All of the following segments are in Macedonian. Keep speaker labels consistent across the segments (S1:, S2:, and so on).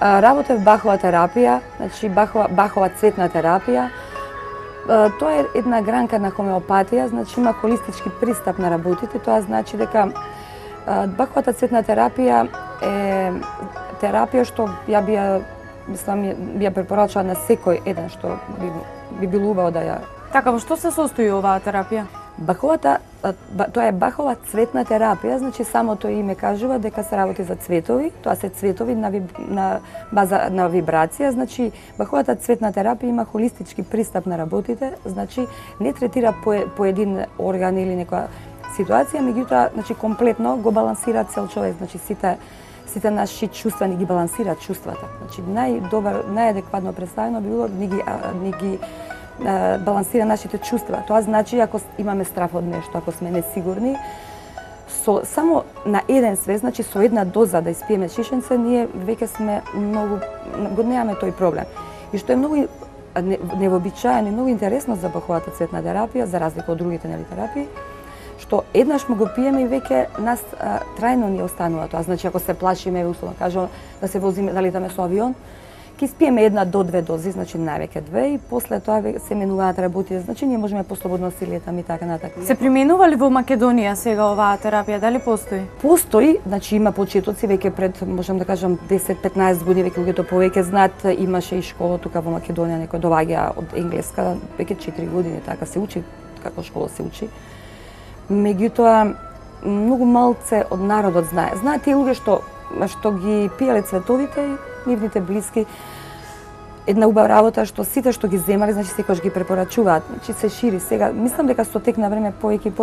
S1: Работев Бахова терапија, значи Бахова цветна терапија. Тоа е една гранка на хомеопатија, значи има холистички пристап на работите. Тоа значи дека Баховата цветна терапија е терапија што ја би ја препорачала на секој еден што би било убаво да ја.
S2: Така, во што се состои оваа терапија?
S1: Тоа е Бахова цветна терапија, значи самото име кажува дека се работи за цветови, тоа се цветови на база на вибрација, значи Баховата цветна терапија има холистички пристап на работите, значи не третира по един орган или некоја ситуација, меѓутоа значи комплетно го балансира цел човек, значи сите наши чувства ни ги балансираат чувствата. Значи најадекватно представено би било ни ги балансира нашите чувства. Тоа значи ако имаме страф од нешто, ако сме несигурни, само на еден свест, значи со една доза да испиеме шишенце, ние веќе сме го немаме тој проблем. И што е многу невообичаено и многу интересно за Баховата цветна терапија, за разлика од другите терапии, што еднаш му го пиеме и веќе нас трајно ни останува тоа. Значи ако се плашиме, условно кажам, да се возиме, да летаме со авион, ќе спиеме 1 до 2 дози, значи највеќе 2 и после тоа се менуваат работите, значи ние можеме послободно си летаме и така натака.
S2: Се применува ли во Македонија сега оваа терапија, дали постои?
S1: Постои, значи има почетоци веќе пред, можам да кажам 10-15 години веќе луѓето повеќе знаат, имаше и школа тука во Македонија, некој доаѓа од Енглеска, веќе 4 години така се учи, како школа се учи. Меѓутоа многу малце од народот знае. Знаат тие луѓе што ги пиеле цветовите, нивните блиски. Една убава работа што сите што ги земале, значи секогаш ги препорачуваат, значи се шири. Сега мислам дека со тек на време повеќе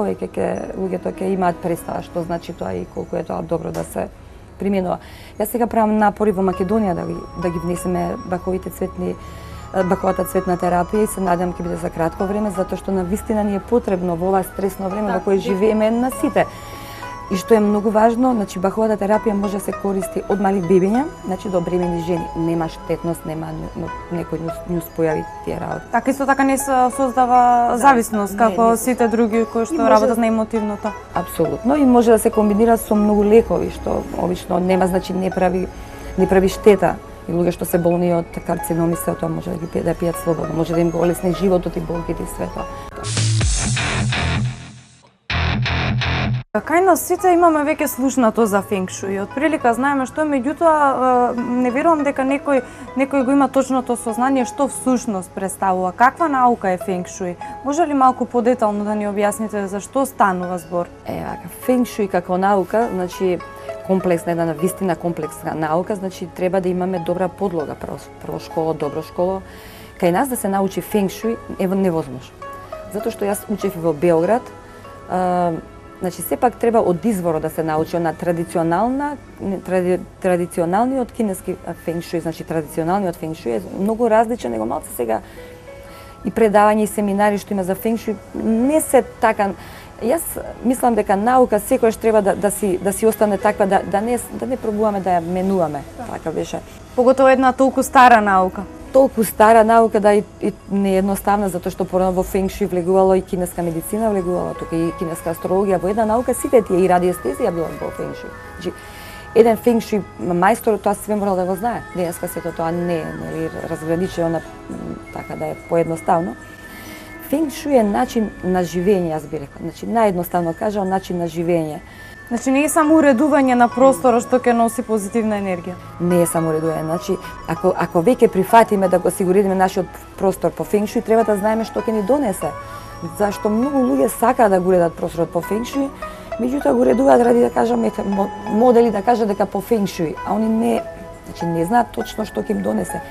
S1: луѓето ќе имаат представа што значи тоа и колку е тоа добро да се применува. Јас сега правам напори во Македонија да ги внесеме Баховата цветна терапија и се надевам ќе биде за кратко време, затоа што навистина ни е потребно во ова стресно време во кое живееме на сите. И што е многу важно, значи Баховата терапија може да се користи од мали бебиња, значи до бремени жени. Нема штетност, нема некој нуспојави тие работи.
S2: Така исто така не се создава зависност како сите други кои што работат на емотивното.
S1: Апсолутно, и може да се комбинира со многу лекови што обично нема, значи не прави штета. И луѓе што се болни од карциноми, се тоа може да пијат слободно, може да им го олесни животот и болките и све тоа.
S2: Кај нас сите имаме веќе слушнато за фенг шуи. Отприлика знаеме што, меѓутоа не верувам дека некој го има точното сознание што всушност представува. Каква наука е фенг шуи? Може ли малку подетално да ни објасните за што станува збор?
S1: Фенг шуи како наука, значи комплексна, една вистина комплексна наука, значи треба да имаме добра подлога, прво школа, добро школа. Кај нас да се научи фенг шуи е невозможно. Затоа што јас учев во Белград, значи сепак треба од изворот да се научи на традиционалниот кинески фенг шуи, значи традиционалниот фенг шуи е многу различен, него малце сега и предавања и семинари што има за фенг шуи не се така. Јас мислам дека наука секогаш треба да си остане таква, да не пробуваме да ја менуваме. Така беше.
S2: Поготово една толку стара наука.
S1: Толку стара наука да и не едноставна, затоа што порано во фенг шуи влегувало и кинеска медицина, влегувало тука и кинеска астрологија, во една наука сите тие и радиестезија било во фенг шуи. Значи, еден фенг шуи мајстор тоа све морал да го знае. Денеска сето тоа не е разграничено така да е поедноставно. Фенг шуи е начин на живење, јас би рекла. Значи, наједноставно кажам, начин на живење.
S2: Значи не е само уредување на просторот што ќе носи позитивна енергија.
S1: Не е само уредување, значи ако веќе прифатиме да го си го уредиме нашиот простор по фенг шуи, треба да знаеме што ќе ни донесе. Зашто многу луѓе сакаат да го уредат просторот по фенг шуи, меѓутоа го уредуваат ради да кажам модели да кажат дека по фенг шуи, а они не знаат точно што ќе им донесе.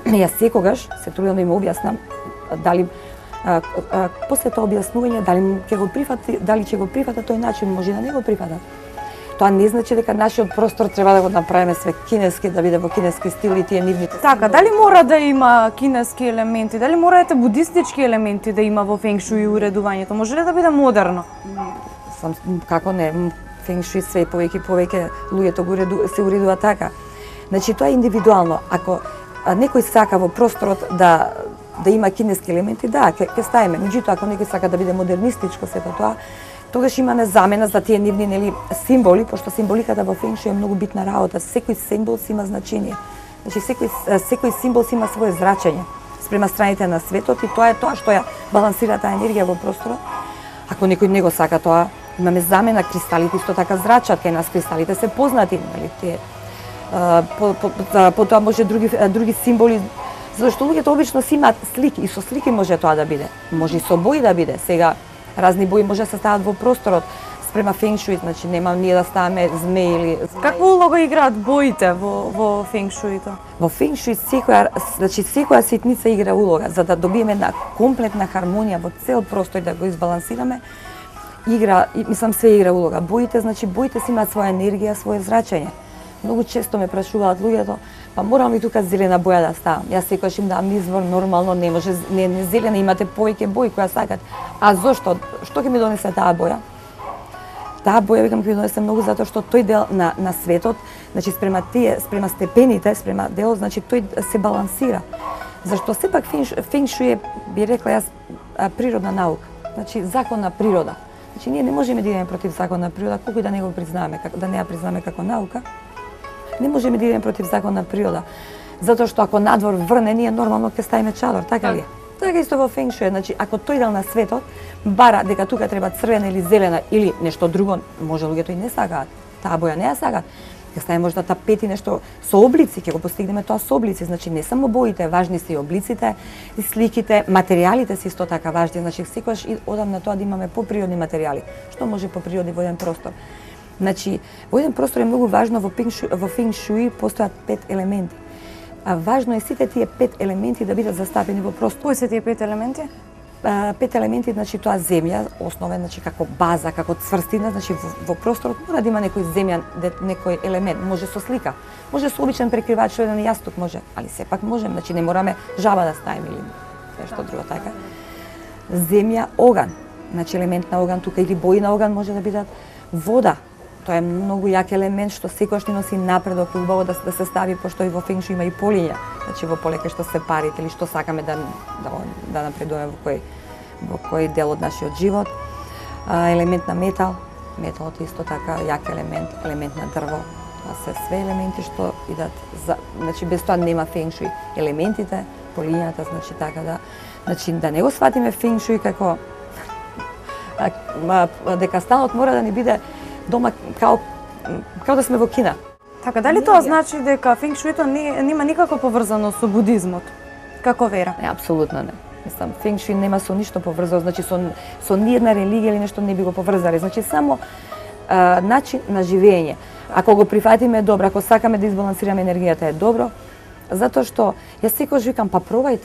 S1: Јас секогаш се трудам да им објаснам дали после тоа објаснување дали ќе го прифатат тој начин, може да не го прифатат. Тоа не значи дека нашиот простор треба да го направиме све кинески, да биде во кинески стил и тие нивните.
S2: Така, дали мора да има кинески елементи, дали мора будистички елементи да има во фенг шуи уредувањето? Може ли да биде модерно?
S1: Како не, фенг шуи све повеќе луѓето се уредува така. Значи тоа е индивидуално. Ако некој сака во просторот да има кинески елементи, да, ќе ставиме. Меѓутоа, ако некој сака да биде модернистичко сето тоа, тогаш имаме замена за тие нивни символи, пошто символиката во фенг шуи е многу битна работа. Секој символ си има значење. Значи секој символ си има свое зрачење спрема страните на светот и тоа е тоа што ја балансира таа енергија во просторот. Ако некој не го сака тоа, имаме замена, кристалите исто така зрачат, кај нас кристалите се познати, нели тие. Потоа може други символи, зашто луѓето обично си имаат слики и со слики може тоа да биде. Може и со бои да биде. Сега разни бои може да се стават во просторот спрема феншуи, значи нема ние да ставаме змеи или
S2: Каква улога играат боите во феншуито?
S1: Во феншуи секоја ситница игра улога за да добиеме една комплетна хармонија во цел простор да го избалансираме. Мислам све игра улога. Боите си имаат своја енергија, свое зрачење. Многу често ме прашуваат луѓето, па морам ли тука зелена боја да ставам? Јас секогаш им давам извор, нормално, не може не зелена, имате повеќе бои која сакат. А зошто? Што ќе ми донесе таа боја? Таа боја викам ќе ми донесе многу затоа што тој дел на светот, значи спрема степените, спрема делот, значи тој се балансира. Зашто сепак феншуи е, би рекла јас, природна наука. Значи закон на природа. Значи ние не можеме да идеме против закон на природа, колку и да не го признаваме, да не ја признаваме како наука. Не можеме да идеме против закон на природа. Затоа што ако надвор врне, ние нормално ќе ставиме чадор, така ли е? Така исто во феншуи, значи ако тој дел на светот бара дека тука треба црвена или зелена или нешто друго, може луѓето и не сакаат. Таа боја не ја сакаат. Ќе ставиме можда тапети нешто со облици, ќе го постигнеме тоа со облици, значи не само боите, важни се и облиците, и сликите, материјалите се исто така важни, значи секогаш одам на тоа да имаме поприродни материјали. Што може поприродни во еден простор? Значи, во еден простор е многу важно, во феншуи постојат 5 елементи. А важно е сите тие 5 елементи да бидат застапени во простор.
S2: Кои се тие 5 елементи?
S1: 5 елементи, значи тоа земја, основен, значи како база, како цврстина, значи во просторот мора да има некој елемент, може со слика, може со обичен прекривач, со еден јастук може, али сепак можеме, значи не мораме жаба да ставиме или нешто друго така. Земја, оган, значи елемент на оган тука или бои на оган може да бидат, вода. Тоа е многу јак елемент што секогаш ни носи напредок, убаво да се стави, пошто и во феншуи има и полиња. Значи во поле кај што се парите или што сакаме да напредуваме во кој дел од нашиот живот. Елемент на метал. Металот е исто така јак елемент, елемент на дрво. Тоа се све елементи што идат значи без тоа нема феншуи. Елементите, полињата, значи така да не го сватиме феншуи како дека станот мора да ни биде дома као да сме во кина.
S2: Така, дали тоа значи дека феншуито нема никако поврзано со будизмот, како вера?
S1: Не, апсолутно не. Мислам, феншуи нема со ништо поврзано, значи со ниедна религија или нешто не би го поврзали. Значи само начин на живење. Ако го прифатиме добро, ако сакаме да избалансираме енергијата е добро, затоа што јас секогаш викам па пробајте.